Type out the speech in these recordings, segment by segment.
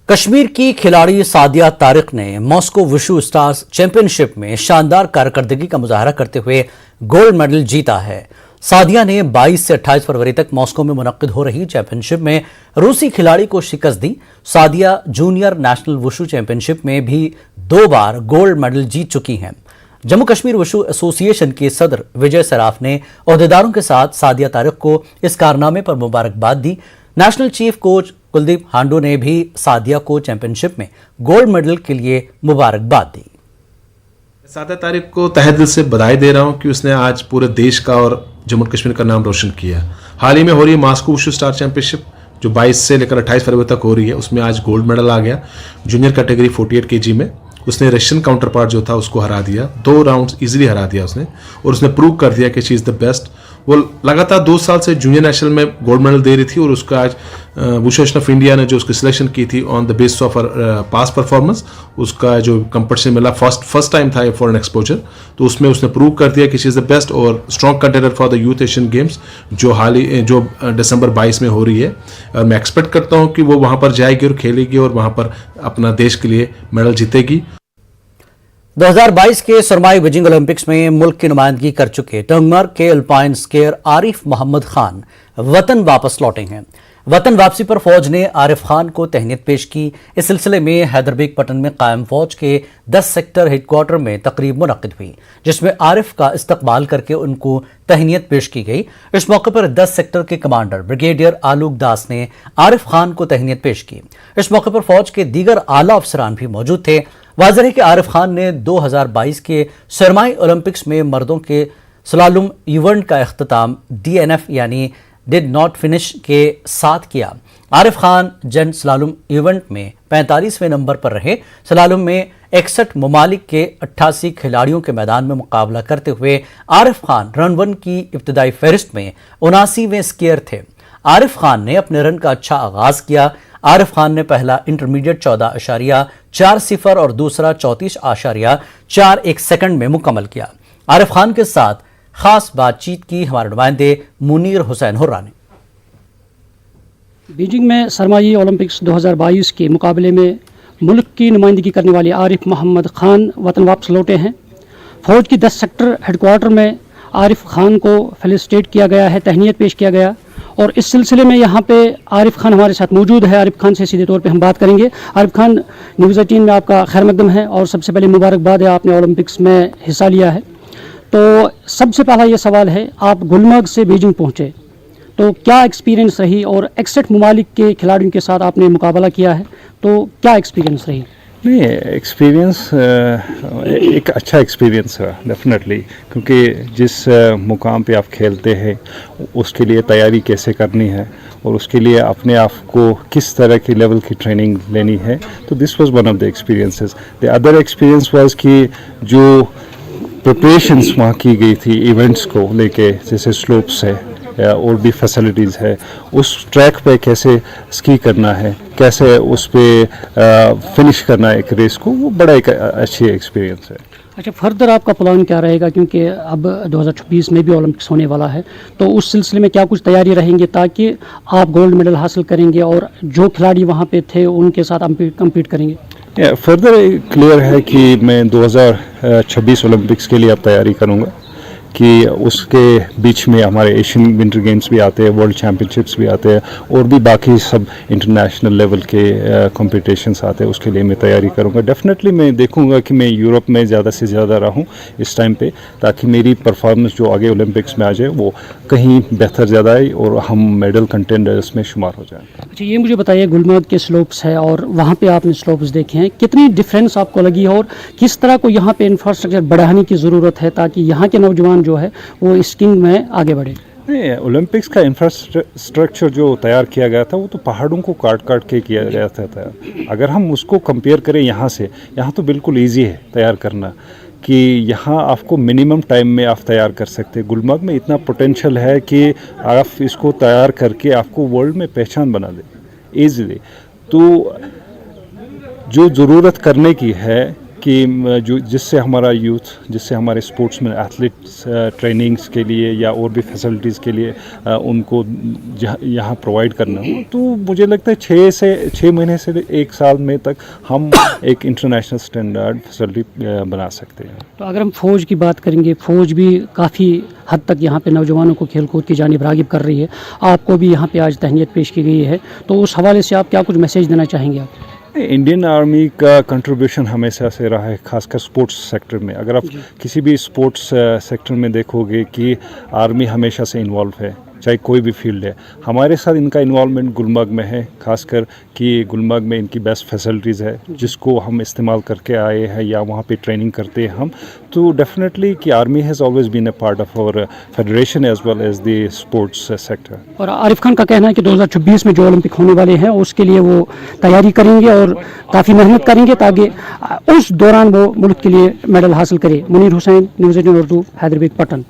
कश्मीर की खिलाड़ी सादिया तारिक ने मॉस्को विशु स्टार्स चैंपियनशिप में शानदार कारकर्दगी का मुजाहरा करते हुए गोल्ड मेडल जीता है। सादिया ने 22 से 28 फरवरी तक मॉस्को में मुनक्किद हो रही चैंपियनशिप में रूसी खिलाड़ी को शिकस्त दी। Sadia junior national wushu championship में भी 2 बार गोल्ड मेडल जीत चुकी हैं। जम्मू कश्मीर वुशु एसोसिएशन के सदर विजय सराफ ने ओहदेदारों के साथ सादिया तारिक को इस कारनामे पर मुबारकबाद दी। नेशनल चीफ कोच कुलदीप हांडू ने भी सादिया को चैंपियनशिप में गोल्ड मेडल के लिए मुबारकबाद दी। सादिया तारिक को तहे दिल से बधाई दे रहा हूं कि उसने आज पूरे देश का और जम्मू कश्मीर का नाम रोशन किया। हाल ही में हो रही है मॉस्को वुशु स्टार चैंपियनशिप जो 22 से लेकर 28 फरवरी तक हो रही है, उसमें आज गोल्ड मेडल आ गया। जूनियर कैटेगरी 48 केजी में उसने रशियन काउंटर पार्ट जो था उसको हरा दिया, 2 राउंड्स इजीली हरा दिया उसने, और उसने प्रूव कर दिया कि शी इज़ द बेस्ट। वो लगातार 2 साल से जूनियर नेशनल में गोल्ड मेडल दे रही थी और उसका आज वुशु एसोसिएशन ऑफ इंडिया ने जो उसकी सिलेक्शन की थी on the basis of pass performance, उसका जो कंपटीशन मिला फर्स्ट टाइम था ये फॉरेन एक्सपोजर, तो उसमें उसने प्रूव कर दिया कि शी इज़ द बेस्ट और strong contender for the youth Asian games जो दिसंबर 22 में हो रही है। मैं एक्सपेक्ट करता हूँ कि वो वहाँ पर जाएगी और खेलेगी और वहाँ पर अपना देश के लिए मेडल जीतेगी। 2022 के सरमाई बीजिंग ओलंपिक्स में मुल्क की नुमाइंदगी कर चुके टंगमर्ग के अल्पाइन स्कीयर आरिफ मोहम्मद खान वतन वापस लौटे हैं। वतन वापसी पर फौज ने आरिफ खान को तहनीत पेश की। इस सिलसिले में हैदरबेग पटन में कायम फौज के 10 सेक्टर हेडक्वार्टर में तकरीब मुनक्किद हुई, जिसमें आरिफ का इस्तकबाल करके उनको तहनीत पेश की गई। इस मौके पर 10 सेक्टर के कमांडर ब्रिगेडियर आलूक दास ने आरिफ खान को तहनीत पेश की। इस मौके पर फौज के दीगर आला अफसरान भी मौजूद थे। वाज़ेह है कि आरिफ खान ने 2022 के सरमाई ओलंपिक्स में मर्दों के स्लालम इवेंट का इख्तिताम DNF यानी डिड नॉट फिनिश के साथ किया। आरिफ खान जन स्लालम इवेंट में 45वें नंबर पर रहे। स्लालम में 61 ममालिक के 88 खिलाड़ियों के मैदान में मुकाबला करते हुए आरिफ खान रन 1 की इब्तदाई फहरिस्त में 79वें स्कीयर थे। आरिफ खान ने अपने रन का अच्छा आगाज किया। आरिफ खान ने पहला इंटरमीडिएट 14.40 और दूसरा 34.41 सेकंड में मुकम्मल किया। आरिफ खान के साथ खास बातचीत की हमारे नुमाइंदे मुनीर हुसैन हुर्रा ने। बीजिंग में सरमाई ओलंपिक्स 2022 के मुकाबले में मुल्क की नुमाइंदगी करने वाले आरिफ मोहम्मद खान वतन वापस लौटे हैं। फौज की 10 सेक्टर हेडक्वार्टर में आरिफ खान को फेलिसिटेट किया गया है, तहनीत पेश किया गया, और इस सिलसिले में यहाँ पे आरिफ खान हमारे साथ मौजूद है। आरिफ खान से सीधे तौर पे हम बात करेंगे। आरिफ खान, न्यूज़ 18 में आपका खैर मकदम है और सबसे पहले मुबारकबाद है, आपने ओलंपिक्स में हिस्सा लिया है। तो सबसे पहला ये सवाल है, आप गुलमर्ग से बीजिंग पहुँचे तो क्या एक्सपीरियंस रही, और 61 ममालिक के खिलाड़ियों के साथ आपने मुकाबला किया है, तो क्या एक्सपीरियंस रही? नहीं, एक्सपीरियंस एक अच्छा एक्सपीरियंस है डेफिनेटली, क्योंकि जिस मुकाम पे आप खेलते हैं उसके लिए तैयारी कैसे करनी है और उसके लिए अपने आप को किस तरह की लेवल की ट्रेनिंग लेनी है, तो this was one of the experiences. The other experience was कि जो प्रिपरेशंस वहाँ की गई थी इवेंट्स को लेके, जैसे स्लोप्स है और भी फैसिलिटीज़ है, उस ट्रैक पे कैसे स्की करना है, कैसे उस पे फिनिश करना है एक रेस को, वो बड़ा एक अच्छी एक्सपीरियंस है। अच्छा, फर्दर आपका प्लान क्या रहेगा, क्योंकि अब 2026 में भी ओलंपिक्स होने वाला है, तो उस सिलसिले में क्या कुछ तैयारी रहेंगी ताकि आप गोल्ड मेडल हासिल करेंगे और जो खिलाड़ी वहाँ पे थे उनके साथ कम्पीट करेंगे? फर्दर क्लियर है कि मैं 2026 ओलंपिक्स के लिए अब तैयारी करूँगा, कि उसके बीच में हमारे एशियन विंटर गेम्स भी आते हैं, वर्ल्ड चैम्पियनशिप्स भी आते हैं और भी बाकी सब इंटरनेशनल लेवल के कॉम्पिटिशन्स आते हैं, उसके लिए मैं तैयारी करूंगा। डेफिनेटली मैं देखूंगा कि मैं यूरोप में ज़्यादा से ज़्यादा रहूं इस टाइम पे, ताकि मेरी परफॉर्मेंस जो आगे ओलंपिक्स में आ जाए वो कहीं बेहतर ज़्यादा आए और हम मेडल कंटेंडर्स में शुमार हो जाएँ। अच्छा, ये मुझे बताइए, गुलमर्ग के स्लोप्स है और वहाँ पर आपने स्लोप्स देखे हैं, कितनी डिफरेंस आपको लगी है और किस तरह को यहाँ पर इंफ्रास्ट्रक्चर बढ़ाने की ज़रूरत है ताकि यहाँ के नौजवान जो है वो स्कीइंग में आगे बढ़े? नहीं, ओलंपिक्स का इंफ्रास्ट्रक्चर जो तैयार किया गया था वो तो पहाड़ों को काट काट के किया गया था। अगर हम उसको कंपेयर करें यहाँ से, यहाँ तो बिल्कुल इजी है तैयार करना, कि यहाँ आपको मिनिमम टाइम में आप तैयार कर सकते हैं। गुलमर्ग में इतना पोटेंशियल है कि आप इसको तैयार करके आपको वर्ल्ड में पहचान बना दे ईजीली। तो जो ज़रूरत करने की है कि जो जिससे हमारा यूथ, जिससे हमारे स्पोर्ट्स में एथलीट्स ट्रेनिंग्स के लिए या और भी फैसिलिटीज़ के लिए उनको यहाँ प्रोवाइड करना हो, तो मुझे लगता है 6 महीने से 1 साल में तक हम एक इंटरनेशनल स्टैंडर्ड फैसिलिटी बना सकते हैं। तो अगर हम फ़ौज की बात करेंगे, फ़ौज भी काफ़ी हद तक यहाँ पे नौजवानों को खेल कूद की जानिब राग़िब कर रही है। आपको भी यहाँ पे आज तहनीत पेश की गई है, तो उस हवाले से आप क्या कुछ मैसेज देना चाहेंगे आप? इंडियन आर्मी का कंट्रीब्यूशन हमेशा से रहा है, खासकर स्पोर्ट्स सेक्टर में। अगर आप किसी भी स्पोर्ट्स सेक्टर में देखोगे कि आर्मी हमेशा से इन्वॉल्व है, चाहे कोई भी फील्ड है। हमारे साथ इनका इन्वॉल्वमेंट गुलमर्ग में है, खासकर कि गुलमर्ग में इनकी बेस्ट फैसिलिटीज़ है जिसको हम इस्तेमाल करके आए हैं या वहाँ पे ट्रेनिंग करते हैं हम। तो डेफिनेटली कि army has always been a part of our federation as well as the sports sector. और आरिफ खान का कहना है कि 2026 में जो ओलंपिक होने वाले हैं उसके लिए वो तैयारी करेंगे और काफ़ी मेहनत करेंगे ताकि उस दौरान वो मुल्क के लिए मेडल हासिल करे। Munir Hussain, news 18 Urdu, Hyderabad, Patan.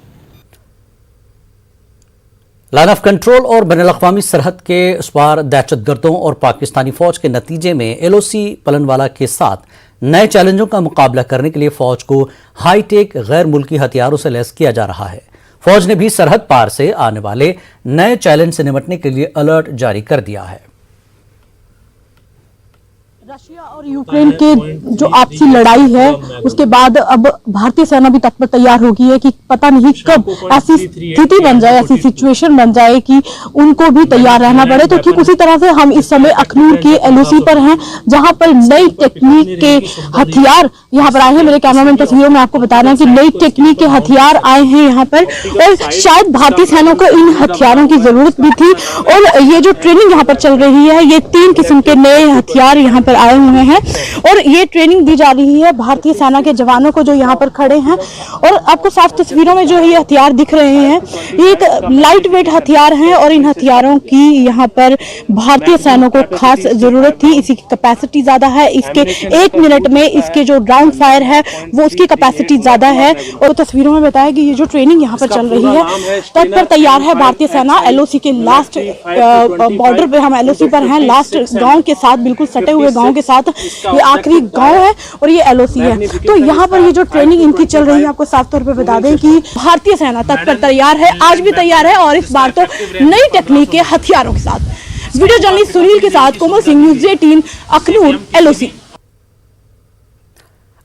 Line of control और बैनुल-अक़वामी सरहद के उस पार दहशतगर्दों और पाकिस्तानी फौज के नतीजे में एलओसी पलनवाला के साथ नए चैलेंजों का मुकाबला करने के लिए फौज को हाईटेक गैर मुल्की हथियारों से लैस किया जा रहा है। फौज ने भी सरहद पार से आने वाले नए चैलेंज से निपटने के लिए अलर्ट जारी कर दिया है। रशिया और यूक्रेन के जो आपसी लड़ाई है उसके बाद अब भारतीय सेना भी तत्पर तैयार हो गई है कि पता नहीं कब ऐसी स्थिति बन जाए, ऐसी सिचुएशन बन जाए कि उनको भी तैयार रहना पड़े। तो ठीक उसी तरह से हम इस समय अखनूर के एलओसी पर हैं, जहां पर नई टेक्निक के हथियार यहाँ पर आए हैं। मेरे कैमरामैन तस्वीरों में आपको बता रहे हैं कि नई टेक्निक के हथियार आए हैं यहाँ पर, और शायद भारतीय सेना को इन हथियारों की जरूरत भी थी। और ये जो ट्रेनिंग यहाँ पर चल रही है, ये 3 किस्म के नए हथियार यहाँ पर आए हुए हैं और ये ट्रेनिंग दी जा रही है भारतीय सेना के जवानों को जो यहाँ पर खड़े हैं। और आपको साफ तस्वीरों में जो ये हथियार दिख रहे हैं, ये एक लाइट वेट हथियार हैं और इन हथियारों की यहाँ पर भारतीय सेना को खास जरूरत थी। इसी की कैपेसिटी ज्यादा है, इसके 1 मिनट में इसके जो राउंड फायर है वो उसकी कैपेसिटी ज्यादा है। और तस्वीरों में बताया कि ये जो ट्रेनिंग यहाँ पर चल रही है, तत्पर तैयार है भारतीय सेना। एलओसी के लास्ट बॉर्डर पे हम एलओसी पर हैं, लास्ट गांव के साथ, बिल्कुल सटे हुए गांव के साथ ये आखिरी गांव है और ये एलओसी है। तो यहाँ पर ये जो ट्रेनिंग इनकी चल रही है, आपको साफ तौर पे बता दें कि भारतीय सेना तत्पर तैयार है, आज भी तैयार है और इस बार तो नई टेक्निक के हथियारों के साथ। वीडियो जर्नलिस्ट सुनील के साथ Komal Singh, news 18 Akhnoor LOC.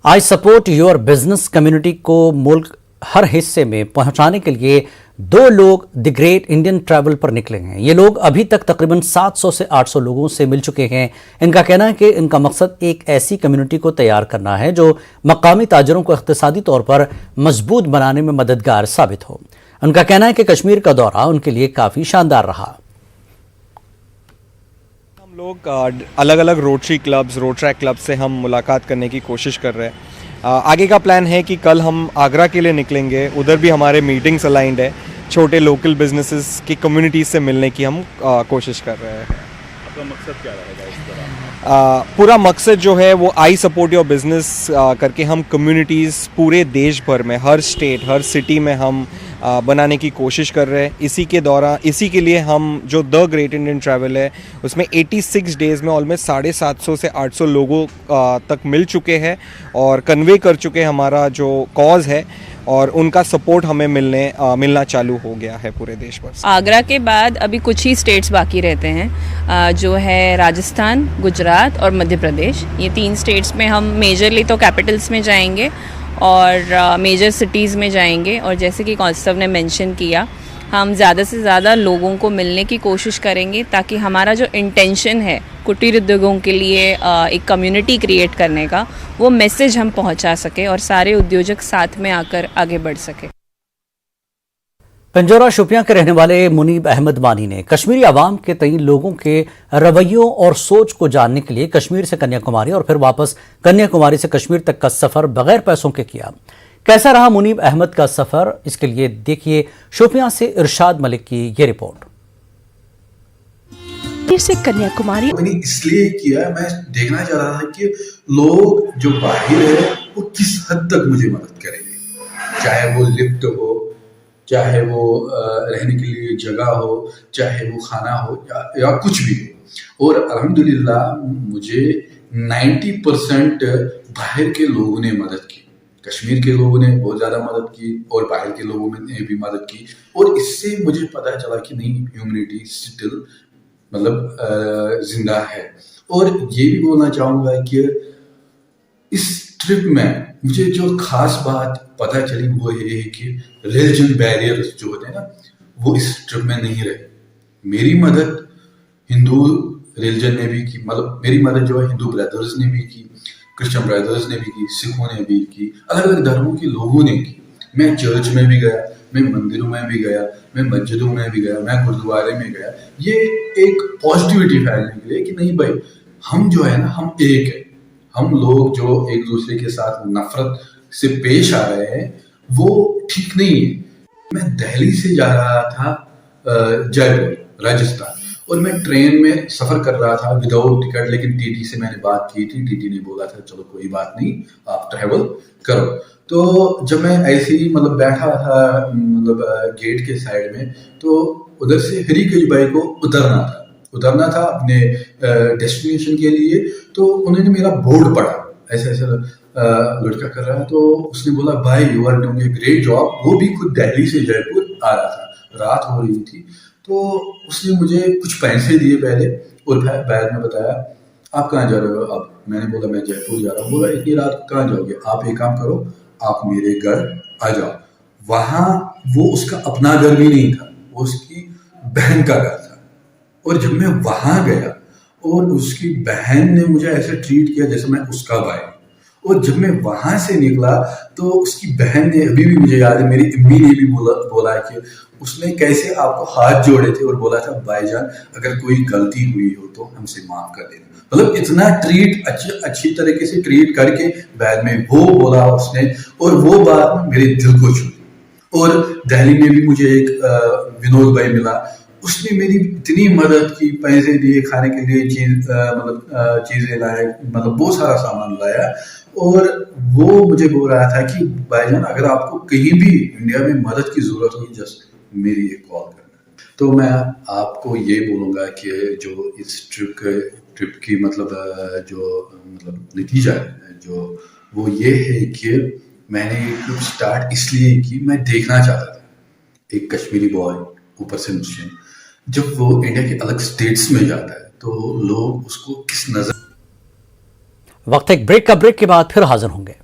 I support your business community को मुल्क हर हिस्से में पहुंचाने के लिए 2 लोग द ग्रेट इंडियन ट्रैवल पर निकले हैं। ये लोग अभी तक तकरीबन 700 से 800 लोगों से मिल चुके हैं। इनका कहना है कि इनका मकसद एक ऐसी कम्युनिटी को तैयार करना है जो मकामी ताजरों को इक़्तिसादी तौर पर मजबूत बनाने में मददगार साबित हो। उनका कहना है कि कश्मीर का दौरा उनके लिए काफ़ी शानदार रहा। हम लोग अलग अलग rotary clubs, road track club से हम मुलाकात करने की कोशिश कर रहे हैं। आगे का प्लान है कि कल हम आगरा के लिए निकलेंगे, उधर भी हमारे मीटिंग्स अलाइंड है। छोटे लोकल बिजनेसेस की कम्युनिटीज से मिलने की हम कोशिश कर रहे हैं। आपका मकसद क्या रहेगा इस दौरान? पूरा मकसद जो है वो आई सपोर्ट योर बिजनेस करके हम कम्युनिटीज़ पूरे देश भर में, हर स्टेट, हर सिटी में हम बनाने की कोशिश कर रहे हैं। इसी के लिए हम जो द ग्रेट इंडियन ट्रैवल है उसमें 86 डेज़ में ऑलमोस्ट 750 से 800 लोगों तक मिल चुके हैं और कन्वे कर चुके हैं हमारा जो कॉज है, और उनका सपोर्ट हमें मिलना चालू हो गया है पूरे देश भर से। आगरा के बाद अभी कुछ ही स्टेट्स बाकी रहते हैं, जो है राजस्थान, गुजरात और मध्य प्रदेश। ये 3 स्टेट्स में हम मेजरली तो कैपिटल्स में जाएंगे और मेजर सिटीज़ में जाएंगे। और जैसे कि कॉन्स्टेबल ने मेंशन किया, हम ज़्यादा से ज़्यादा लोगों को मिलने की कोशिश करेंगे ताकि हमारा जो इंटेंशन है कुटीर उद्योगों के लिए एक कम्युनिटी क्रिएट करने का, वो मैसेज हम पहुंचा सके और सारे उद्योजक साथ में आकर आगे बढ़ सके। पंजौरा शोपियां के रहने वाले मुनीब अहमद वानी ने कश्मीरी आवाम के तई लोगों के रवैयों और सोच को जानने के लिए कश्मीर से कन्याकुमारी और फिर वापस कन्याकुमारी से कश्मीर तक का सफर बगैर पैसों के किया। कैसा रहा मुनीब अहमद का सफर, इसके लिए देखिए शोपियां से इरशाद मलिक की ये रिपोर्ट। से कन्याकुमारी मैंने इसलिए किया, मैं देखना चाह रहा था कि लोग जो बाहर है वो किस हद तक मुझे मदद करेंगे, चाहे वो लिफ्ट हो, चाहे वो रहने के लिए जगह हो, चाहे वो खाना हो या कुछ भी हो। और अल्हम्दुलिल्लाह मुझे 90% बाहर के लोगों ने मदद की। कश्मीर के लोगों ने बहुत ज़्यादा मदद की और बाहर के लोगों ने भी मदद की, और इससे मुझे पता चला कि नहीं, ह्यूमैनिटी स्टिल मतलब जिंदा है। और ये भी बोलना चाहूँगा कि इस ट्रिप में मुझे जो खास बात पता चली वो ये है कि रिलीजन बैरियर्स जो होते हैं ना, वो इस ट्रिप में नहीं रहे। मेरी मदद हिंदू रिलीजन ने भी की, मतलब मेरी मदद जो है हिंदू ब्रदर्स ने भी की, क्रिश्चियन ब्रदर्स ने भी की, सिखों ने भी की, अलग अलग धर्मों के लोगों ने की। मैं चर्च में भी गया, मैं मंदिरों में भी गया, मैं मस्जिदों में भी गया, मैं गुरुद्वारे में गया, ये एक पॉजिटिविटी फैलने के लिए कि नहीं भाई, हम जो है ना, हम एक है। हम लोग जो एक दूसरे के साथ नफरत से पेश आ रहे हैं वो ठीक नहीं है। मैं दिल्ली से जा रहा था जयपुर राजस्थान, और मैं ट्रेन में सफर कर रहा था विदाउट टिकट, लेकिन टीटी से मैंने बात की थी। टीटी ने बोला था चलो कोई बात नहीं, आप ट्रैवल करो। तो जब मैं ऐसे ही मतलब बैठा था मतलब गेट के साइड में, तो उधर से हरीकेश भाई को उतरना था अपने डेस्टिनेशन के लिए। तो उन्होंने मेरा बोर्ड पढ़ा, ऐसे ऐसे लड़का कर रहा है, तो उसने बोला भाई you are doing a great job. वो भी खुद दिल्ली से जयपुर आ रहा था, रात हो रही थी। तो उसने मुझे कुछ पैसे दिए पहले, और फिर बाद में बताया आप कहाँ जा रहे हो। अब मैंने बोला मैं जयपुर जा रहा हूँ। बोला इतनी रात को कहाँ जाओगे, आप एक काम करो, आप मेरे घर आ जाओ। वहाँ वो उसका अपना घर भी नहीं था, वो उसकी बहन का घर था। और जब मैं वहां गया और उसकी बहन ने मुझे ऐसे ट्रीट किया जैसे मैं उसका भाई, और जब मैं वहां से निकला तो उसकी बहन ने, अभी भी मुझे याद है, मेरी अम्मी ने भी बोला कि उसने कैसे आपको हाथ जोड़े थे और बोला था भाईजान अगर कोई गलती हुई हो तो हमसे माफ कर देना। मतलब इतना ट्रीट अच्छी तरीके से ट्रीट करके बाद में वो बोला उसने, और वो बात मेरे दिल को छू। और दिल्ली में भी मुझे एक विनोद भाई मिला, उसने मेरी इतनी मदद की, पैसे दिए, खाने के लिए चीजें लाए, मतलब बहुत सारा सामान लाया। और वो मुझे बोल रहा था कि भाईजान अगर आपको कहीं भी इंडिया में मदद की जरूरत होगी जस्ट मेरी एक कॉल करना। तो मैं आपको ये बोलूँगा कि जो इस ट्रिप की मतलब नतीजा है जो, वो ये है कि मैंने ये ट्रिप स्टार्ट इसलिए की, मैं देखना चाहता था एक कश्मीरी बॉय, ऊपर से मुस्लिम, जब वो इंडिया के अलग स्टेट्स में जाता है तो लोग उसको किस नजर। वक्त एक ब्रेक के बाद फिर हाजिर होंगे।